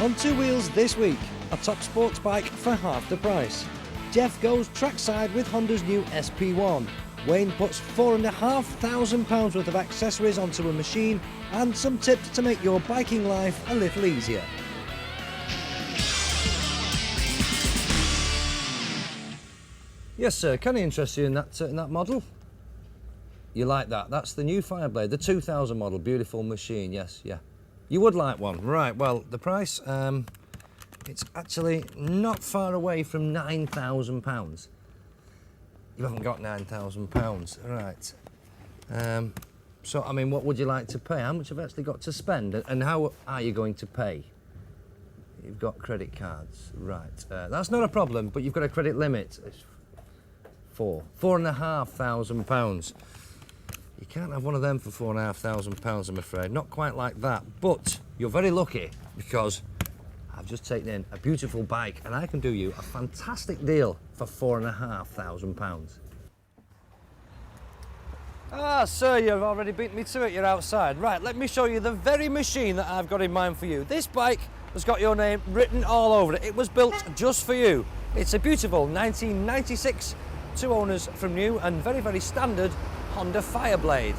On Two Wheels this week, a top sports bike for half the price. Jeff goes trackside with Honda's new SP1. Wayne puts £4,500 worth of accessories onto a machine and some tips to make your biking life a little easier. Yes sir, can I interest you in that model? You like that? That's the new Fireblade, the 2000 model, beautiful machine, yes, yeah. You would like one, right, well the price, it's actually not far away from £9,000. You haven't got £9,000, right. So, I mean, what would you like to pay? How much have you actually got to spend? And how are you going to pay? You've got credit cards, right. That's not a problem, but you've got a credit limit. It's £4,500. You can't have one of them for £4,500, I'm afraid. Not quite like that, but you're very lucky because I've just taken in a beautiful bike and I can do you a fantastic deal for £4,500. Ah, sir, you've already beat me to it, you're outside. Right, let me show you the very machine that I've got in mind for you. This bike has got your name written all over it. It was built just for you. It's a beautiful 1996, 2 owners from new and very, very standard Honda Fireblade.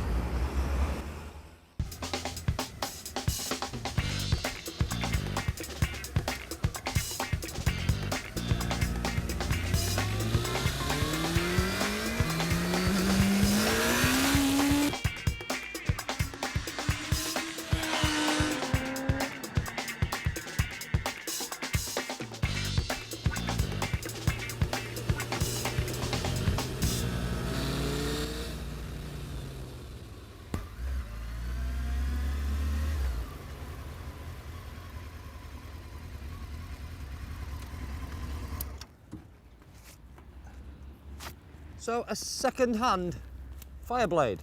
So a second-hand Fireblade,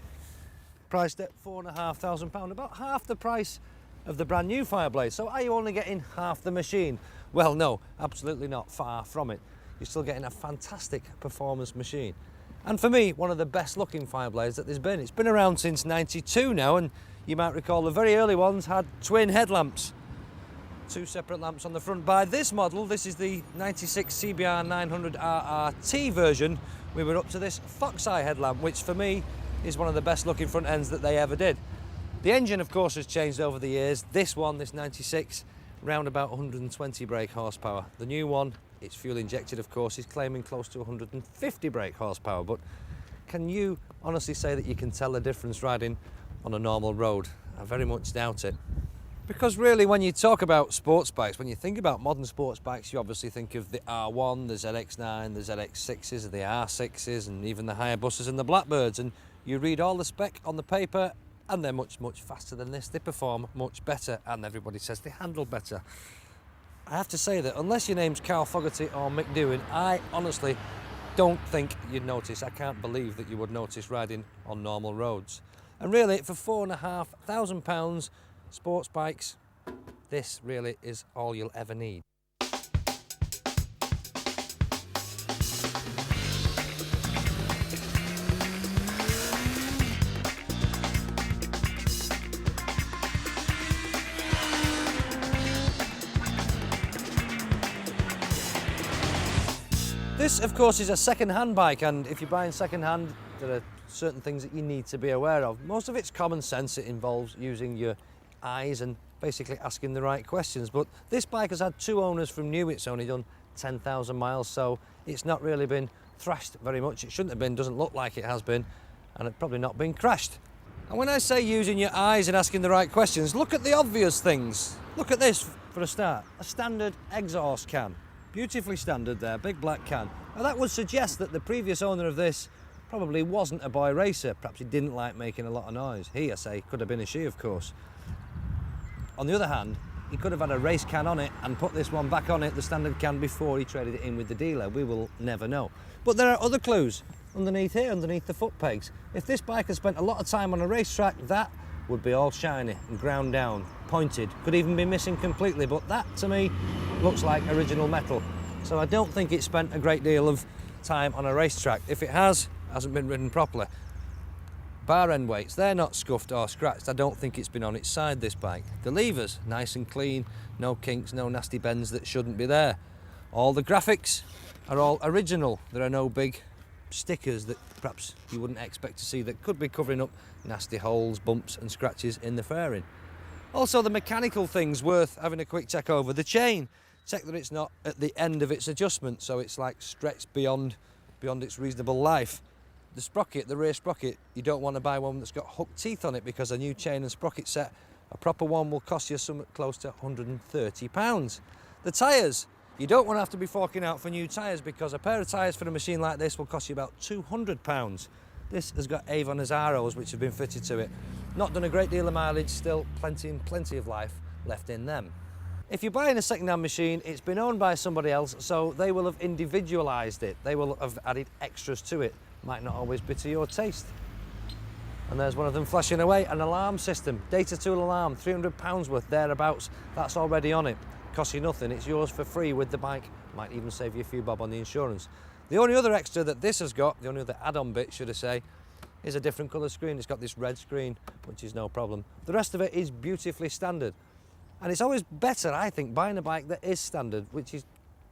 priced at £4,500, about half the price of the brand new Fireblade. So are you only getting half the machine? Well, no, absolutely not, far from it. You're still getting a fantastic performance machine. And for me, one of the best looking Fireblades that there's been. It's been around since '92 now, and you might recall the very early ones had twin headlamps. 2 separate lamps on the front. By this model, this is the 96 CBR 900 RRT version, we were up to this fox eye headlamp, which for me is one of the best looking front ends that they ever did. The engine, of course, has changed over the years. This one, this 96, round about 120 brake horsepower. The new one, it's fuel injected, of course, is claiming close to 150 brake horsepower. But can you honestly say that you can tell the difference riding on a normal road? I very much doubt it. Because really, when you talk about sports bikes, when you think about modern sports bikes, you obviously think of the R1, the ZX9, the ZX6s, the R6s, and even the Hayabusas and the Blackbirds. And you read all the spec on the paper, and they're much, much faster than this. They perform much better, and everybody says they handle better. I have to say that unless your name's Carl Fogarty or Mick Doohan, I honestly don't think you'd notice. I can't believe that you would notice riding on normal roads. And really, for £4,500, sports bikes, this really is all you'll ever need. This, of course, is a second-hand bike, and if you're buying second-hand, there are certain things that you need to be aware of. Most of it's common sense. It involves using your eyes and basically asking the right questions. But this bike has had 2 owners from new. It's only done 10,000 miles, so it's not really been thrashed very much. It shouldn't have been, doesn't look like it has been, and it's probably not been crashed. And when I say using your eyes and asking the right questions, look at the obvious things. Look at this for a start, a standard exhaust can. Beautifully standard there, big black can. Now that would suggest that the previous owner of this probably wasn't a boy racer. Perhaps he didn't like making a lot of noise. He, I say, could have been a she, of course. On the other hand, he could have had a race can on it and put this one back on it, the standard can, before he traded it in with the dealer. We will never know. But there are other clues underneath here, underneath the foot pegs. If this bike had spent a lot of time on a racetrack, that would be all shiny and ground down, pointed, could even be missing completely, but that to me looks like original metal. So I don't think it spent a great deal of time on a racetrack. If it hasn't been ridden properly. Bar end weights, they're not scuffed or scratched. I don't think it's been on its side, this bike. The levers, nice and clean, no kinks, no nasty bends that shouldn't be there. All the graphics are all original. There are no big stickers that perhaps you wouldn't expect to see that could be covering up nasty holes, bumps and scratches in the fairing. Also, the mechanical things worth having a quick check over. The chain, check that it's not at the end of its adjustment, so it's like stretched beyond its reasonable life. The sprocket, the rear sprocket, you don't want to buy one that's got hooked teeth on it, because a new chain and sprocket set, a proper one, will cost you something close to £130. The tyres, you don't want to have to be forking out for new tyres, because a pair of tyres for a machine like this will cost you about £200. This has got Avon Azzaros which have been fitted to it. Not done a great deal of mileage, still plenty of life left in them. If you're buying a second-hand machine, it's been owned by somebody else, so they will have individualised it. They will have added extras to it. Might not always be to your taste. And there's one of them flashing away, an alarm system. Data tool alarm, £300 worth, thereabouts. That's already on it. Costs you nothing, it's yours for free with the bike. Might even save you a few bob on the insurance. The only other extra that this has got, the only other add-on bit, should I say, is a different colour screen. It's got this red screen, which is no problem. The rest of it is beautifully standard. And it's always better, I think, buying a bike that is standard, which is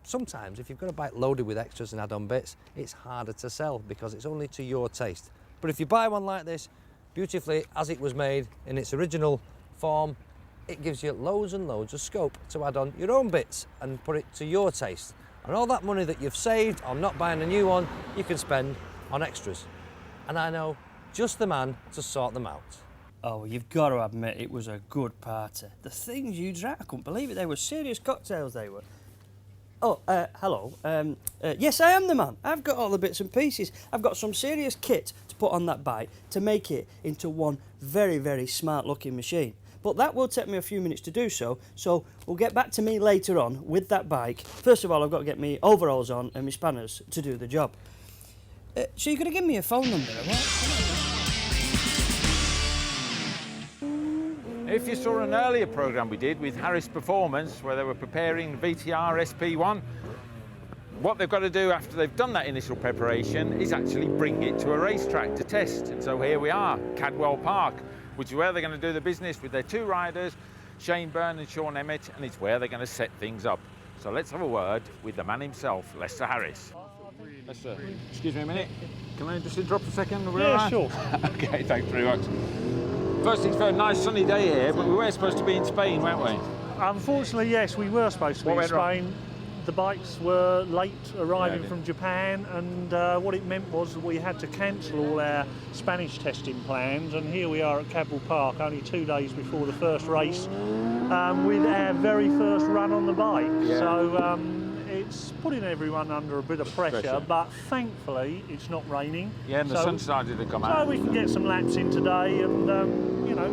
sometimes, if you've got a bike loaded with extras and add-on bits, it's harder to sell because it's only to your taste. But if you buy one like this, beautifully as it was made in its original form, it gives you loads and loads of scope to add on your own bits and put it to your taste. And all that money that you've saved on not buying a new one, you can spend on extras. And I know just the man to sort them out. Oh, you've got to admit it was a good party. The things you drank, I couldn't believe it. They were serious cocktails, they were. Oh, hello. Yes, I am the man. I've got all the bits and pieces. I've got some serious kit to put on that bike to make it into one very, very smart-looking machine. But that will take me a few minutes to do so we'll get back to me later on with that bike. First of all, I've got to get my overalls on and my spanners to do the job. So you're going to give me a phone number, or what? If you saw an earlier programme we did with Harris Performance, where they were preparing VTR SP1, what they've got to do after they've done that initial preparation is actually bring it to a racetrack to test. And so here we are, Cadwell Park, which is where they're going to do the business with their two riders, Byrne and Shaun Emmett, and it's where they're going to set things up. So let's have a word with the man himself, Lester Harris. Lester, excuse me a minute. Can I just interrupt a second? Yeah, sure. Okay, thanks very much. First things first, nice sunny day here, but we were supposed to be in Spain, weren't we? Unfortunately, yes, we were supposed to be in Spain. The bikes were late arriving from Japan, and what it meant was that we had to cancel all our Spanish testing plans, and here we are at Cadwell Park only 2 days before the first race with our very first run on the bike. Yeah. So it's putting everyone under a bit of pressure, but thankfully it's not raining. Yeah, and the sun started to come out. So we can get some laps in today, and you know.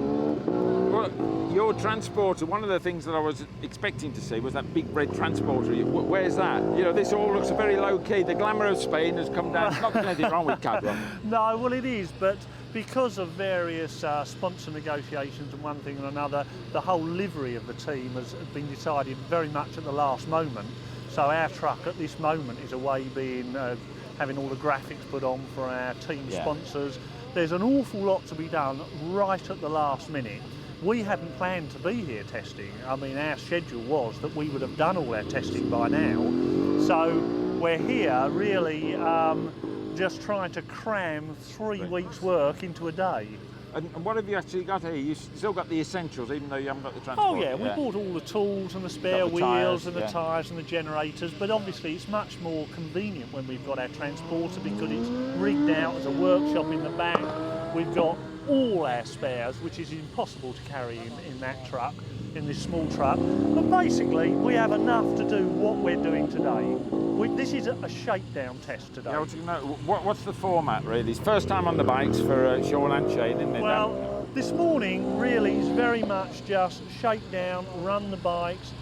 Well, your transporter, one of the things that I was expecting to see was that big red transporter. Where's that? You know, this all looks very low-key. The glamour of Spain has come down. It's not anything wrong with Cadwell. No, well, it is, but because of various sponsor negotiations and one thing and another, the whole livery of the team has been decided very much at the last moment. So our truck at this moment is away being having all the graphics put on for our team sponsors. There's an awful lot to be done right at the last minute. We hadn't planned to be here testing. I mean, our schedule was that we would have done all our testing by now. So we're here really just trying to cram 3 weeks' work into a day. And what have you actually got here? You've still got the essentials, even though you haven't got the transport. Oh yeah, we bought all the tools and the spare wheels and the tyres and the generators, but obviously it's much more convenient when we've got our transporter because it's rigged out as a workshop in the back. We've got all our spares, which is impossible to carry in that truck, in this small truck. But basically, we have enough to do what we're doing today. This is a shakedown test today. Yeah, what's the format, really? It's first time on the bikes for Shaun and Shane, isn't it? Well, this morning really is very much just shake down, run the bikes,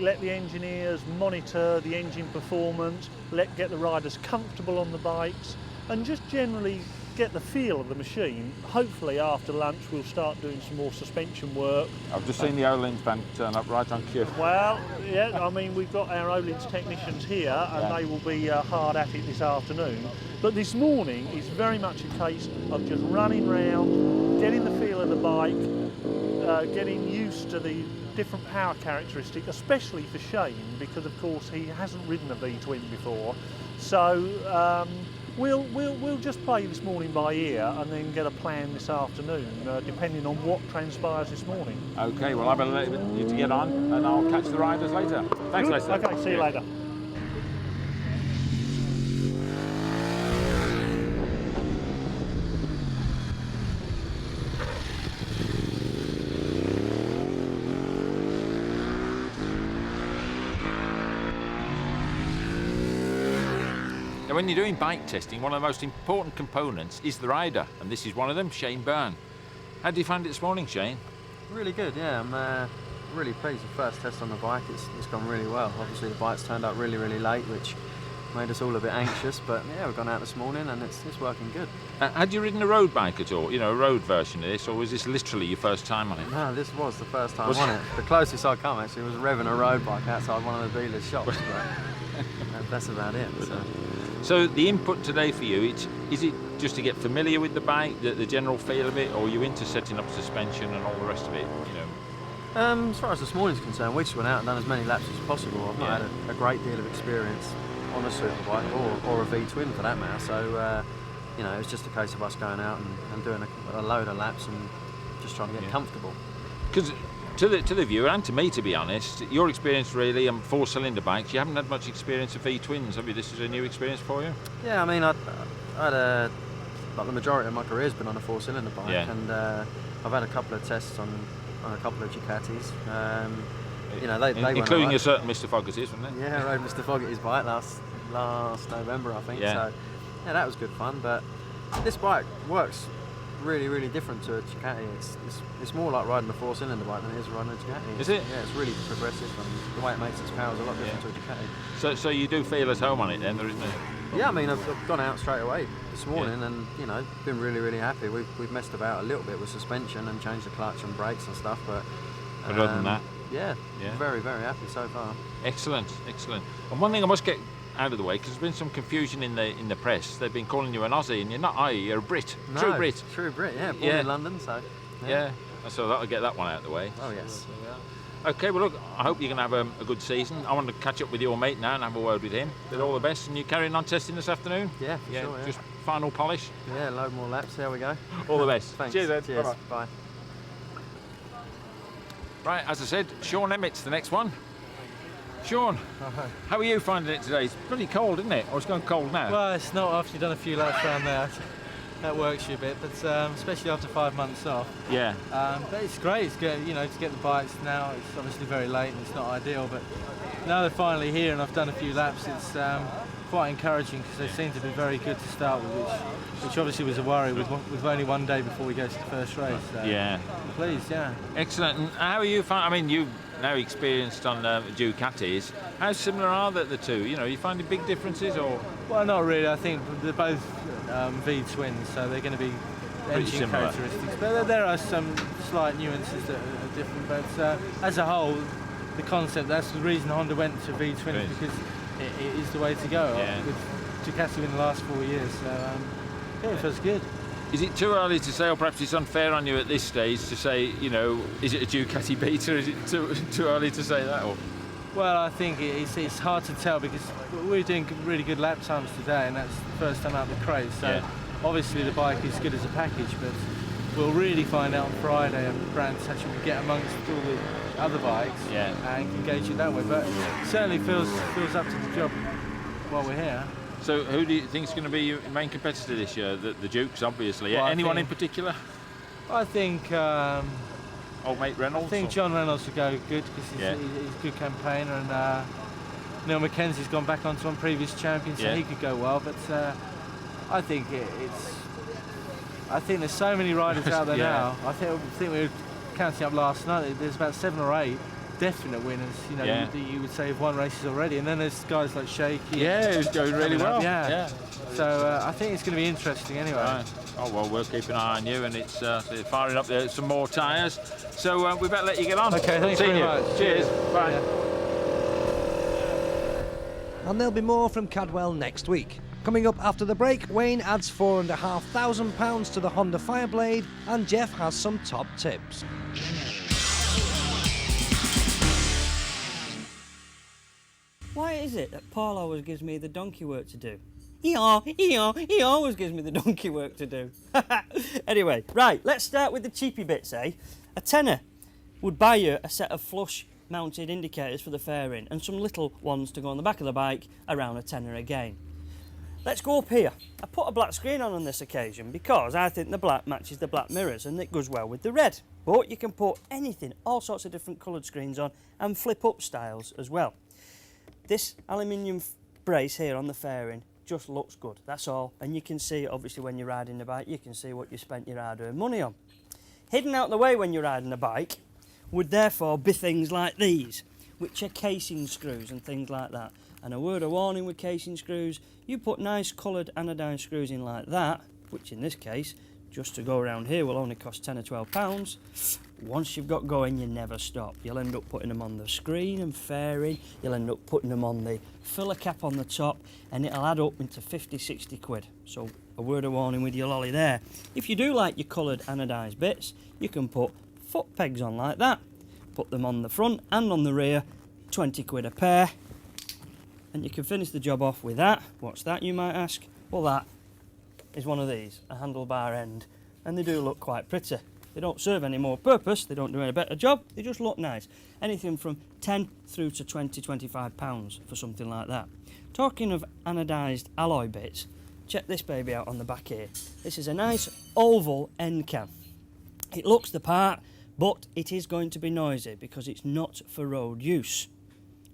let the engineers monitor the engine performance, get the riders comfortable on the bikes, and just generally get the feel of the machine. Hopefully after lunch we'll start doing some more suspension work. I've just seen the Olin's van turn up right on cue. Well, yeah, I mean, we've got our Olin's technicians here and they will be hard at it this afternoon. But this morning is very much a case of just running round, getting the feel of the bike, getting used to the different power characteristics, especially for Shane, because of course he hasn't ridden a V-twin before. So we'll just play this morning by ear and then get a plan this afternoon, depending on what transpires this morning. Okay, well, I'll let you to get on and I'll catch the riders later. Thanks, Good. Lester. Okay, see you later. Now, when you're doing bike testing, one of the most important components is the rider, and this is one of them, Shane Byrne. How did you find it this morning, Shane? Really good, yeah. I'm really pleased. The first test on the bike, it's gone really well. Obviously the bike's turned up really, really late, which made us all a bit anxious, but yeah, we've gone out this morning and it's working good. Had you ridden a road bike at all? You know, a road version of this, or was this literally your first time on it? No, this was the first time on it. The closest I come actually was revving a road bike outside one of the dealer's shops, but that's about it. So the input today for you, is it just to get familiar with the bike, the general feel of it, or are you into setting up suspension and all the rest of it? You know? As far as this morning's concerned, we just went out and done as many laps as possible. I've not had a great deal of experience on a superbike or a V-twin for that matter, so you know, it was just a case of us going out and doing a load of laps and just trying to get comfortable. Because to the viewer and to me, to be honest, your experience really on four-cylinder bikes, you haven't had much experience of V-twins, have you? This is a new experience for you? Yeah, I mean, I had like the majority of my career has been on a four-cylinder bike, and I've had a couple of tests on a couple of Ducatis. You know, they including went a certain Mr. Fogarty's, wasn't it? Yeah, I rode Mr. Fogarty's bike last November, I think. Yeah. So yeah, that was good fun. But this bike works really, really different to a Ducati. It's more like riding a four-cylinder bike than it is riding a Ducati. Is it? Yeah, it's really progressive, and the way it makes its power is a lot different to a Ducati. So you do feel at home on it then, there isn't it? Yeah, I mean, I've gone out straight away this morning and, you know, been really, really happy. We've messed about a little bit with suspension and changed the clutch and brakes and stuff, but other than that? Yeah, very, very happy so far. Excellent, excellent. And one thing I must get out of the way, because there's been some confusion in the press. They've been calling you an Aussie, and you're not Aussie, you're a Brit. No, True Brit. True Brit, yeah. Born in London, so... Yeah. So that'll get that one out of the way. Oh, yes. Okay, well look, I hope you're going to have a good season. I want to catch up with your mate now and have a word with him. But all the best, and you carrying on testing this afternoon? Yeah, for sure, yeah. Just final polish? Yeah, a load more laps, there we go. All the best. Thanks. Cheers, Ed. Cheers. Bye-bye. Bye. Right, as I said, Shaun Emmett's the next one. Sean, how are you finding it today? It's pretty cold, isn't it? Or it's going cold now? Well, it's not after you've done a few laps around there. That works you a bit, but especially after 5 months off. Yeah. But it's great. It's good, you know, to get the bikes now. It's obviously very late and it's not ideal, but now they're finally here and I've done a few laps. It's quite encouraging because they seem to be very good to start with, which obviously was a worry with only one day before we go to the first race. So yeah. Pleased, yeah. Excellent. And how are you finding? I mean, you've now experienced on Ducatis. How similar are the two? You know, are you finding big differences or? Well, not really. I think they're both V-twins, so they're going to be engine similar characteristics. But there are some slight nuances that are different. But as a whole, the concept, that's the reason Honda went to V-twins, because it is the way to go. With Ducati in the last 4 years. So yeah, it feels good. Is it too early to say, or perhaps it's unfair on you at this stage to say, you know, is it a Ducati beta? Is it too early to say that? Or? Well, I think it's hard to tell because we're doing really good lap times today, and that's the first time out of the crate. So obviously the bike is good as a package, but we'll really find out on Friday and Brands actually can get amongst all the other bikes and can gauge it that way. But it certainly feels up to the job while we're here. So who do you think is going to be your main competitor this year? The Dukes, obviously. Well, anyone in particular? I think old mate Reynolds? I think John Reynolds will go good because he's a good campaigner, and Neil Mackenzie's gone back onto one previous champion, so he could go well. But I think I think there's so many riders out there now. I think we were counting up last night. There's about 7 or 8 definite winners, you know, Yeah. you would say have won races already, and then there's guys like Shaky. Yeah, it was going really coming up, well. yeah. So I think it's going to be interesting anyway. Right. Oh, well, we'll keep an eye on you, and it's firing up there some more tyres. So we better let you get on. Okay, thanks See very you. much. Cheers. Bye. Yeah. And there'll be more from Cadwell next week. Coming up after the break, Wayne adds £4,500 to the Honda Fireblade, and Jeff has some top tips. Why is it that Paul always gives me the donkey work to do? He always gives me the donkey work to do. Anyway, right, let's start with the cheapy bits, eh? A tenner would buy you a set of flush mounted indicators for the fairing and some little ones to go on the back of the bike, around a tenner again. Let's go up here. I put a black screen on this occasion because I think the black matches the black mirrors and it goes well with the red. But you can put anything, all sorts of different coloured screens on, and flip up styles as well. This aluminium brace here on the fairing just looks good, that's all. And you can see, obviously, when you're riding the bike, you can see what you spent your hard-earned money on. Hidden out the way when you're riding a bike would therefore be things like these, which are casing screws and things like that. And a word of warning with casing screws, you put nice coloured anodine screws in like that, which in this case, just to go around here will only cost £10 or £12. Once you've got going, you never stop. You'll end up putting them on the screen and fairing, you'll end up putting them on the filler cap on the top, and it'll add up into 50, 60 quid. So a word of warning with your lolly there. If you do like your coloured anodised bits, you can put foot pegs on like that. Put them on the front and on the rear, 20 quid a pair. And you can finish the job off with that. What's that, you might ask? Well, that is one of these, a handlebar end, and they do look quite pretty. They don't serve any more purpose, they don't do any better job, they just look nice. Anything from 10 through to 20, 25 pounds for something like that. Talking of anodised alloy bits, check this baby out on the back here. This is a nice oval end can. It looks the part, but it is going to be noisy because it's not for road use.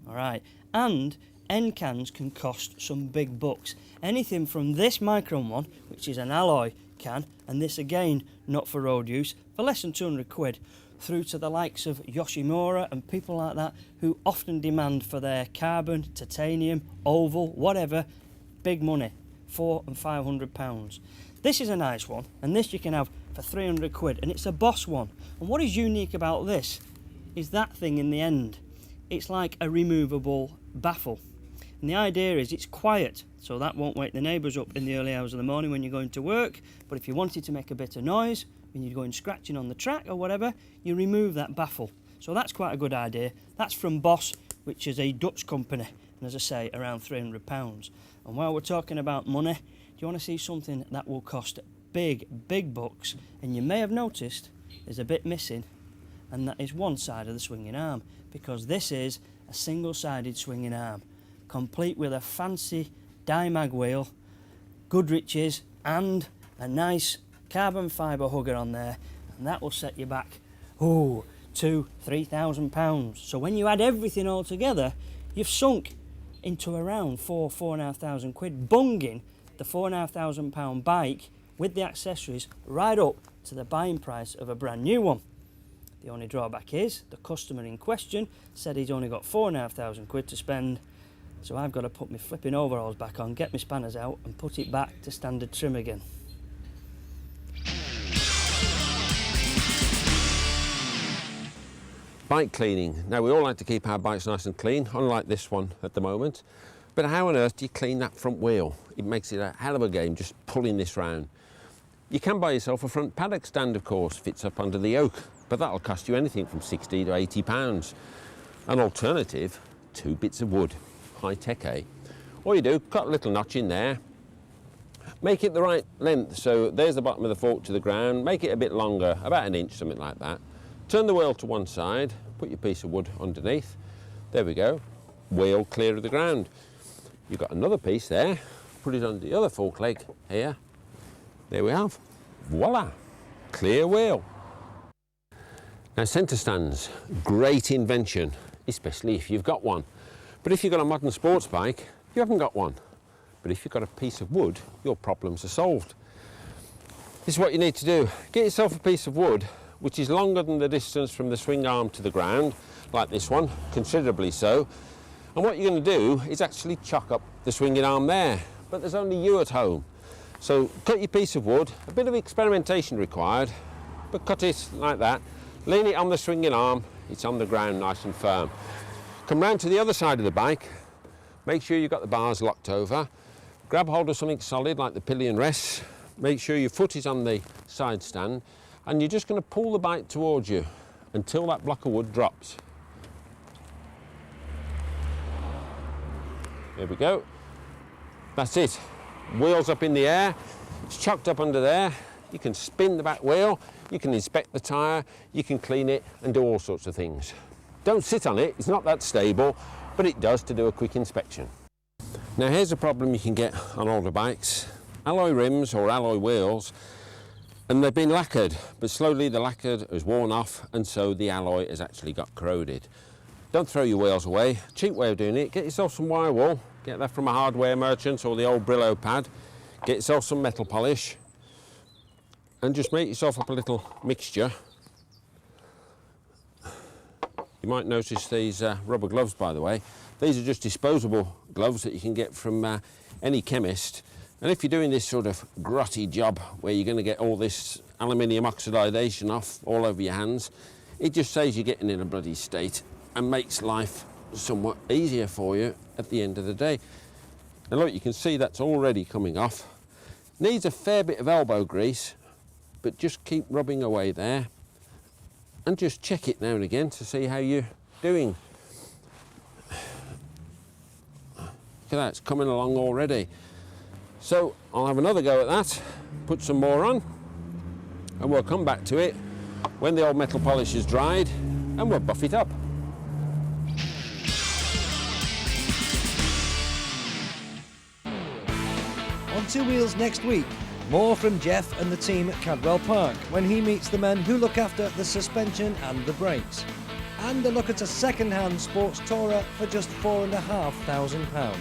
Alright, and end cans can cost some big bucks. Anything from this micron one, which is an alloy can, and this again not for road use, for less than 200 quid, through to the likes of Yoshimura and people like that who often demand for their carbon, titanium, oval, whatever, big money, £400 and £500. This is a nice one, and this you can have for 300 quid, and it's a Boss one. And what is unique about this is that thing in the end. It's like a removable baffle. And the idea is it's quiet, so that won't wake the neighbours up in the early hours of the morning when you're going to work. But if you wanted to make a bit of noise, when you're going scratching on the track or whatever, you remove that baffle. So that's quite a good idea. That's from Boss, which is a Dutch company, and as I say, around £300. And while we're talking about money, do you want to see something that will cost big bucks? And you may have noticed there's a bit missing, and that is one side of the swinging arm, because this is a single-sided swinging arm, complete with a fancy die-mag wheel, Goodrich's, and a nice carbon fibre hugger on there, and that will set you back, £2,000–3,000. So when you add everything all together, you've sunk into around £4,500 quid, bunging the £4,500 bike with the accessories right up to the buying price of a brand new one. The only drawback is the customer in question said he's only got £4,500 quid to spend. So I've got to put my flipping overalls back on, get my spanners out and put it back to standard trim again. Bike cleaning. Now, we all like to keep our bikes nice and clean, unlike this one at the moment. But how on earth do you clean that front wheel? It makes it a hell of a game just pulling this round. You can buy yourself a front paddock stand, of course, fits up under the yoke, but that'll cost you anything from £60 to £80. An alternative, 2 bits of wood. High tech, eh? All you do, cut a little notch in there, make it the right length, so there's the bottom of the fork to the ground, make it a bit longer, about an inch, something like that. Turn the wheel to one side, put your piece of wood underneath, there we go, wheel clear of the ground. You've got another piece there, put it under the other fork leg here, there we have, voila, clear wheel. Now, centre stands, great invention, especially if you've got one. But if you've got a modern sports bike, you haven't got one. But if you've got a piece of wood, your problems are solved. This is what you need to do. Get yourself a piece of wood which is longer than the distance from the swing arm to the ground, like this one, considerably so. And what you're going to do is actually chuck up the swinging arm there. But there's only you at home. So cut your piece of wood, a bit of experimentation required, but cut it like that. Lean it on the swinging arm, it's on the ground nice and firm. Come round to the other side of the bike, make sure you've got the bars locked over. Grab hold of something solid like the pillion rests. Make sure your foot is on the side stand, and you're just going to pull the bike towards you until that block of wood drops. There we go. That's it. Wheels up in the air, it's chucked up under there. You can spin the back wheel, you can inspect the tyre, you can clean it and do all sorts of things. Don't sit on it, it's not that stable, but it does to do a quick inspection. Now here's a problem you can get on older bikes. Alloy rims or alloy wheels, and they've been lacquered, but slowly the lacquer has worn off and so the alloy has actually got corroded. Don't throw your wheels away. Cheap way of doing it, get yourself some wire wool, get that from a hardware merchant or the old Brillo pad, get yourself some metal polish and just make yourself up a little mixture. You might notice these rubber gloves, by the way. These are just disposable gloves that you can get from any chemist. And if you're doing this sort of grotty job where you're going to get all this aluminium oxidation off all over your hands, it just saves you getting in a bloody state and makes life somewhat easier for you at the end of the day. And look, you can see that's already coming off. Needs a fair bit of elbow grease, but just keep rubbing away there and just check it now and again to see how you're doing. Look at that, it's coming along already. So I'll have another go at that, put some more on, and we'll come back to it when the old metal polish is dried and we'll buff it up. On Two Wheels next week, more from Jeff and the team at Cadwell Park when he meets the men who look after the suspension and the brakes. And a look at a second-hand sports tourer for just £4,500.